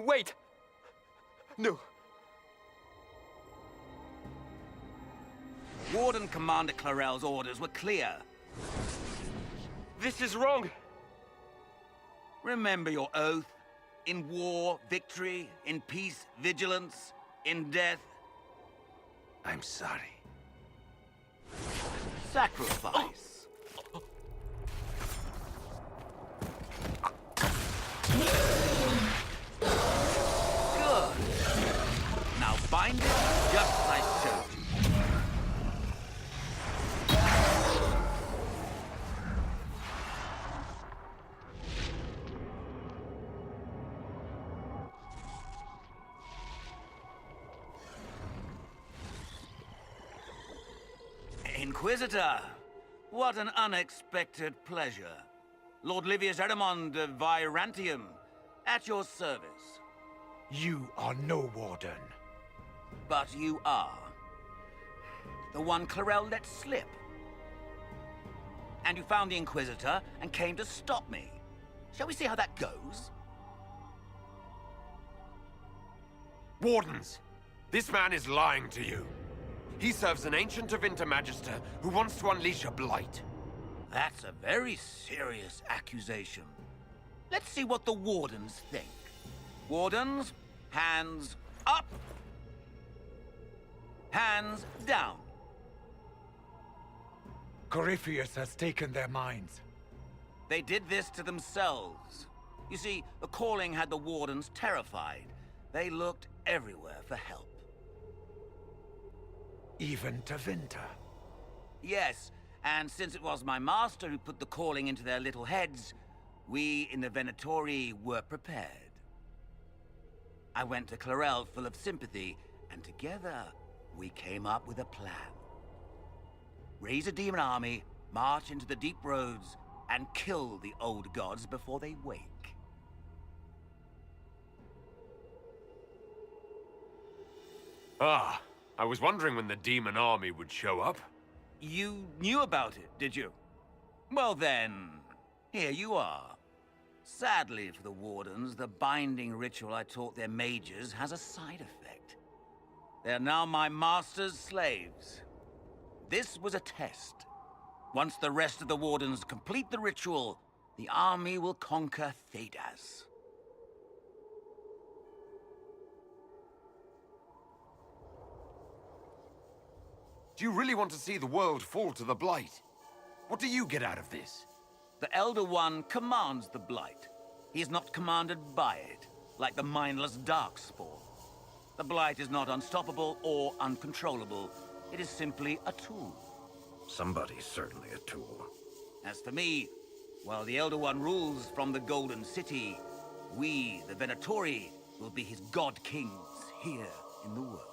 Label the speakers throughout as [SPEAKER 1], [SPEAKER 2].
[SPEAKER 1] Wait! No.
[SPEAKER 2] Warden Commander Clarel's orders were clear.
[SPEAKER 1] This is wrong!
[SPEAKER 2] Remember your oath. In war, victory. In peace, vigilance. In death,
[SPEAKER 3] I'm sorry.
[SPEAKER 2] sacrifice. Good. Now bind it just as I showed you. Inquisitor, what an unexpected pleasure. Lord Livius Erimond of Virantium, at your service.
[SPEAKER 3] You are no warden.
[SPEAKER 2] But you are. The one Clarel let slip. And you found the Inquisitor and came to stop me. Shall we see how that goes?
[SPEAKER 4] Wardens, this man is lying to you. He serves an ancient of Intermagister who wants to unleash a blight.
[SPEAKER 2] That's a very serious accusation. Let's see what the Wardens think. Wardens, hands up. Hands down.
[SPEAKER 3] Corypheus has taken their minds.
[SPEAKER 2] They did this to themselves. You see, the calling had the Wardens terrified. They looked everywhere for help.
[SPEAKER 3] Even to Vinter.
[SPEAKER 2] Yes, and since it was my master who put the calling into their little heads, we in the Venatori were prepared. I went to Clarel full of sympathy, and together we came up with a plan. Raise a demon army, march into the deep roads, and kill the old gods before they wake.
[SPEAKER 4] Ah, I was wondering when the demon army would show up.
[SPEAKER 2] You knew about it, did you? Well then, here you are. Sadly for the Wardens, the binding ritual I taught their mages has a side effect. They are now my master's slaves. This was a test. Once the rest of the Wardens complete the ritual, the army will conquer Thedas.
[SPEAKER 4] Do you really want to see the world fall to the Blight? What do you get out of this?
[SPEAKER 2] The Elder One commands the Blight. He is not commanded by it, like the mindless Darkspawn. The Blight is not unstoppable or uncontrollable. It is simply a tool.
[SPEAKER 5] Somebody's certainly a tool.
[SPEAKER 2] As for me, while the Elder One rules from the Golden City, we, the Venatori, will be his god kings here in the world.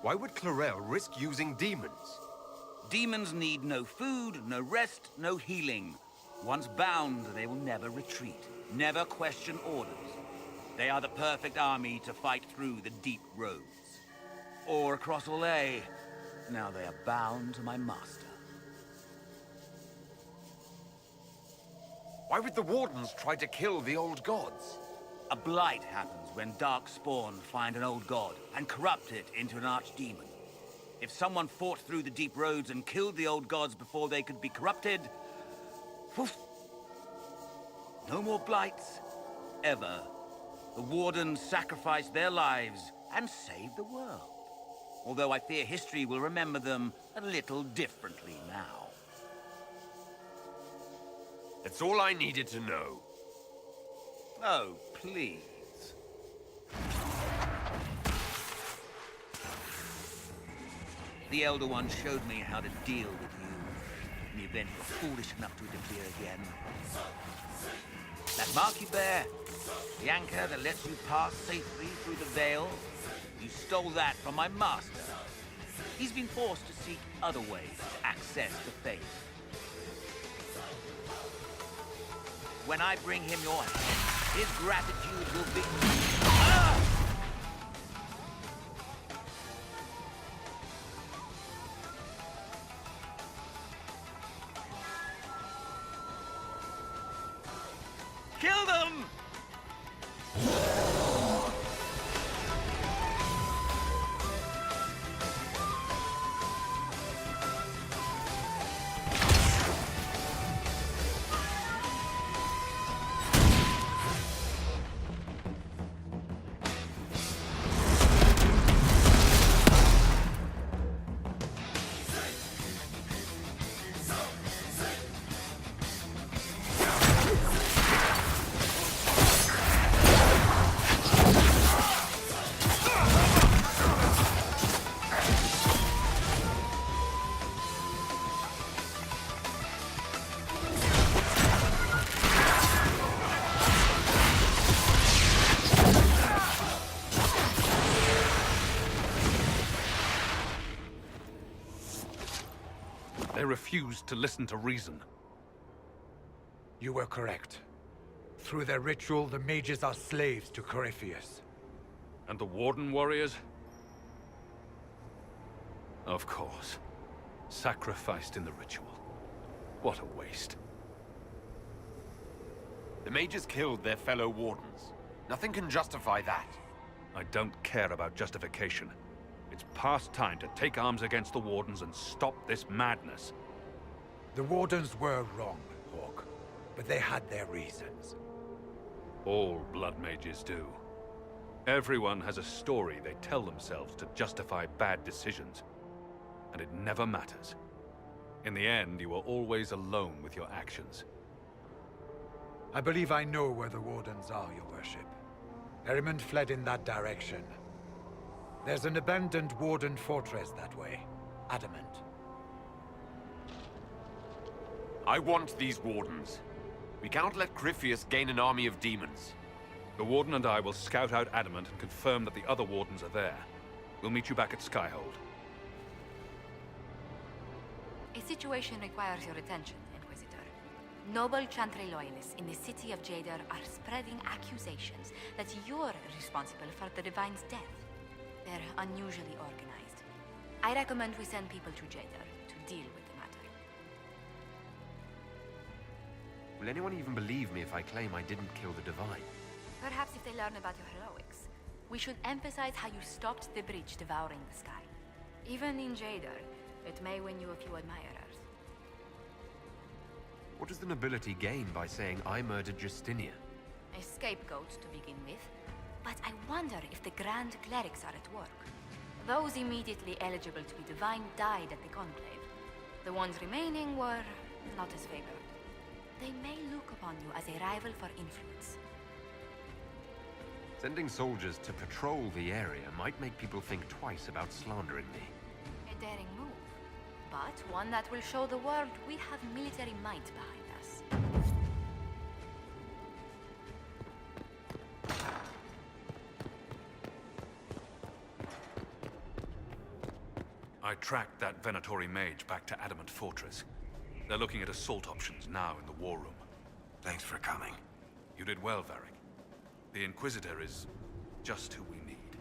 [SPEAKER 4] Why would Clarel risk using demons?
[SPEAKER 2] Demons need no food, no rest, no healing. Once bound, they will never retreat, never question orders. They are the perfect army to fight through the deep roads. Or across Olay. Now they are bound to my master.
[SPEAKER 4] Why would the Wardens try to kill the old gods?
[SPEAKER 2] A blight happens when Darkspawn find an old god and corrupt it into an archdemon. If someone fought through the deep roads and killed the old gods before they could be corrupted, poof, no more blights, ever. The Wardens sacrificed their lives and saved the world. Although I fear history will remember them a little differently now.
[SPEAKER 4] That's all I needed to know.
[SPEAKER 2] Oh, please. The Elder One showed me how to deal with you in the event you're foolish enough to interfere again. That mark you bear, the anchor that lets you pass safely through the veil, you stole that from my master. He's been forced to seek other ways to access the faith. When I bring him your head, his gratitude will be... Ah! Kill them!
[SPEAKER 6] They refused to listen to reason.
[SPEAKER 3] You were correct. Through their ritual, the mages are slaves to Corypheus.
[SPEAKER 6] And the Warden warriors? Of course. Sacrificed in the ritual. What a waste.
[SPEAKER 4] The mages killed their fellow Wardens. Nothing can justify that.
[SPEAKER 6] I don't care about justification. It's past time to take arms against the Wardens and stop this madness.
[SPEAKER 3] The Wardens were wrong, Hawk, but they had their reasons.
[SPEAKER 6] All blood mages do. Everyone has a story they tell themselves to justify bad decisions. And it never matters. In the end, you are always alone with your actions.
[SPEAKER 3] I believe I know where the Wardens are, Your Worship. Erimund fled in that direction. There's an abandoned Warden fortress that way. Adamant.
[SPEAKER 4] I want these Wardens. We cannot let Corypheus gain an army of demons.
[SPEAKER 6] The Warden and I will scout out Adamant and confirm that the other Wardens are there. We'll meet you back at Skyhold.
[SPEAKER 7] A situation requires your attention, Inquisitor. Noble Chantry loyalists in the city of Jadar are spreading accusations that you're responsible for the Divine's death. They're unusually organized. I recommend we send people to Jadar to deal with the matter.
[SPEAKER 4] Will anyone even believe me if I claim I didn't kill the Divine?
[SPEAKER 7] Perhaps if they learn about your heroics. We should emphasize how you stopped the breach devouring the sky. Even in Jadar, it may win you a few admirers.
[SPEAKER 4] What does the nobility gain by saying I murdered Justinia?
[SPEAKER 7] A scapegoat to begin with. But I wonder if the Grand Clerics are at work. Those immediately eligible to be divine died at the Conclave. The ones remaining were not as favored. They may look upon you as a rival for influence.
[SPEAKER 4] Sending soldiers to patrol the area might make people think twice about slandering me.
[SPEAKER 7] A daring move, but one that will show the world we have military might behind us.
[SPEAKER 6] I tracked that Venatori mage back to Adamant Fortress. They're looking at assault options now in the war room.
[SPEAKER 5] Thanks for coming.
[SPEAKER 6] You did well, Varric. The Inquisitor is just who we need.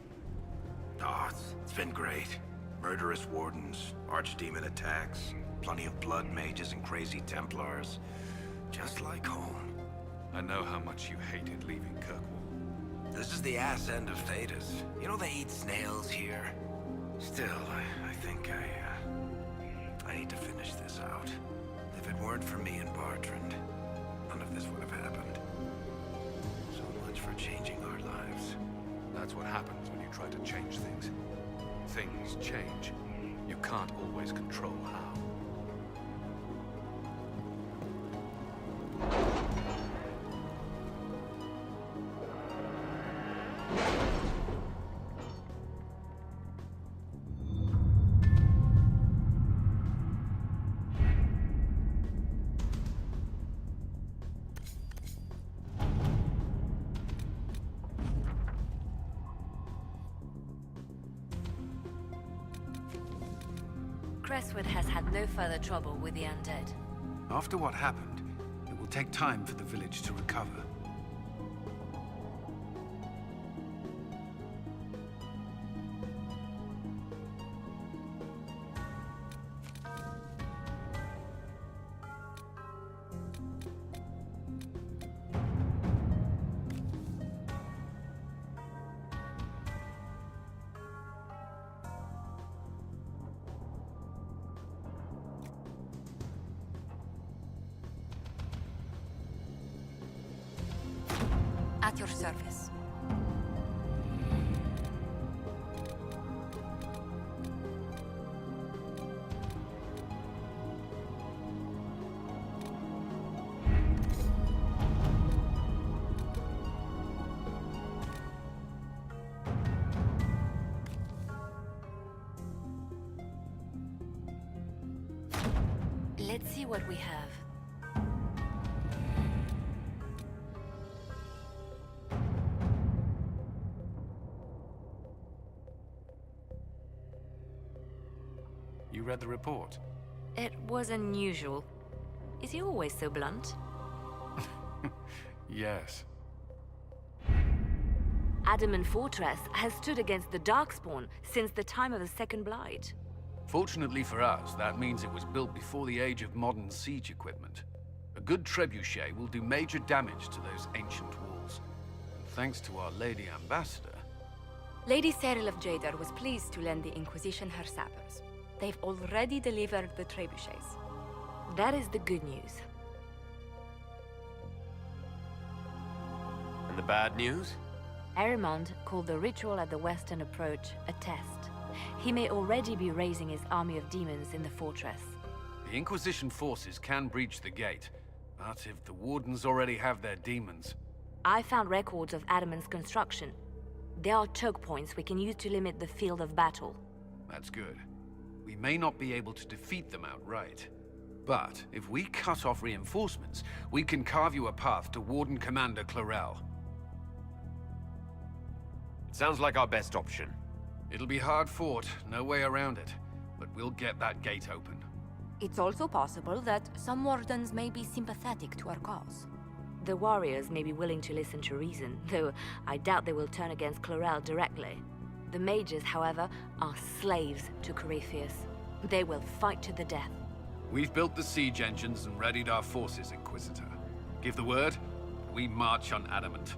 [SPEAKER 5] Oh, it's been great. Murderous Wardens, archdemon attacks, plenty of blood mages and crazy Templars. Just like home.
[SPEAKER 6] I know how much you hated leaving Kirkwall.
[SPEAKER 5] This is the ass end of Thedas. You know they eat snails here. Still, I think I need to finish this out. If it weren't for me and Bartrand, none of this would have happened. So much for changing our lives.
[SPEAKER 6] That's what happens when you try to change things. Things change. You can't always control how.
[SPEAKER 8] Crestwood has had no further trouble with the undead.
[SPEAKER 9] After what happened, it will take time for the village to recover.
[SPEAKER 7] At your service. Let's see what we have.
[SPEAKER 9] You read the report?
[SPEAKER 8] It was unusual. Is he always so blunt?
[SPEAKER 9] Yes.
[SPEAKER 8] Adamant Fortress has stood against the Darkspawn since the time of the Second Blight.
[SPEAKER 9] Fortunately for us, that means it was built before the age of modern siege equipment. A good trebuchet will do major damage to those ancient walls. And thanks to our Lady Ambassador...
[SPEAKER 7] Lady Cyril of Jadar was pleased to lend the Inquisition her sappers. They've already delivered the trebuchets.
[SPEAKER 8] That is the good news.
[SPEAKER 4] And the bad news?
[SPEAKER 8] Erimond called the ritual at the western approach a test. He may already be raising his army of demons in the fortress.
[SPEAKER 9] The Inquisition forces can breach the gate, but if the Wardens already have their demons...
[SPEAKER 8] I found records of Adamant's construction. There are choke points we can use to limit the field of battle.
[SPEAKER 9] That's good. We may not be able to defeat them outright. But if we cut off reinforcements, we can carve you a path to Warden Commander Clarel.
[SPEAKER 4] It sounds like our best option.
[SPEAKER 9] It'll be hard fought, no way around it. But we'll get that gate open.
[SPEAKER 7] It's also possible that some wardens may be sympathetic to our cause.
[SPEAKER 8] The warriors may be willing to listen to reason, though I doubt they will turn against Clarel directly. The mages, however, are slaves to Corypheus. They will fight to the death.
[SPEAKER 9] We've built the siege engines and readied our forces, Inquisitor. Give the word, we march on Adamant.